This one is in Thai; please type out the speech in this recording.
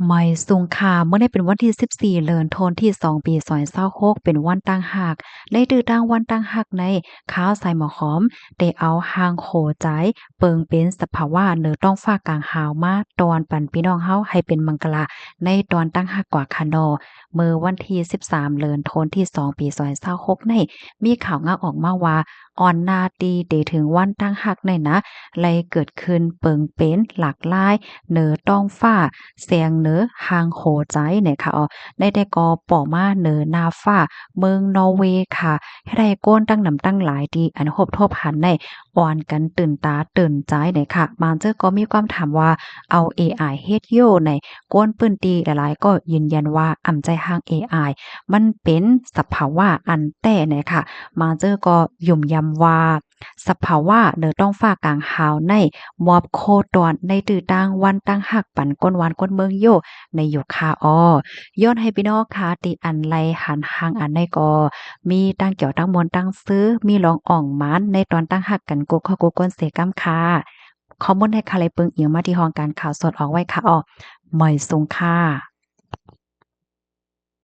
ไม่สุงค่ะเมื่อได้เป็นวันที่14เดือนธันวาคมที่2ปี2026เป็นวันตั้งหากในตื้อตั้งวันตั้งหากในข้าวใส่หมอหอมได้เอาหางโขใจเปิงเป็นสภาวะเหนือต้องฟ้ากลางหาวมาตอนปันพี่น้องเฮาให้เป็นมังกลาในตอนตั้งหากกว่าคะนอเมื่อวันที่13เดือนธันวาคมที่2ปี2026ในมีข่าวงาออกมาว่าอ่อนนาตีเดถึงวันตั้งหักในนะไลเกิดขึ้นเปิงเป็นหลากหลายเหนือต้องฟ้าเสียงเหนือหางโหใจเนี่ยค่ะได้ก็ป่อมาเหนือนาฟ้าเมืองนอร์เวย์ค่ะให้ได้โก้นตั้งนำตั้งหลายดีอันหบทบหันในอ่อนกันตื่นตาตื่นใจเนี่ยค่ะบางเจ้าก็มีความถามว่าเอาเอไอเฮ็ดโยในก้นปื้นตีหลายๆก็ยืนยันว่าอ่ำใจหางเอไอมันเป็นสภาวะอันแต่เนี่ยค่ะ มาเจอก็ยุ่มยำว่าสภาวะเดอต้องฟ้ากลางหาวในมอบโคตอนในตื้อตั้งวันตั้งหักปั่นก้นหวานก้นเมืองโยในโยคาย้อนให้พี่น้องค่ะติอันไลหันหางอันในก็มีตั้งเกี่ยวตั้งมวลตั้งซื้อมีรองอ่องมันในตอนตั้งหักกันกุกเข้ากุกก้นเสกำค่ะข้อมูลให้ค่ะเลยเปิงเอียงมาที่ห้องการข่าวสดออกไว้ค่ะไม่ทรงค่ะ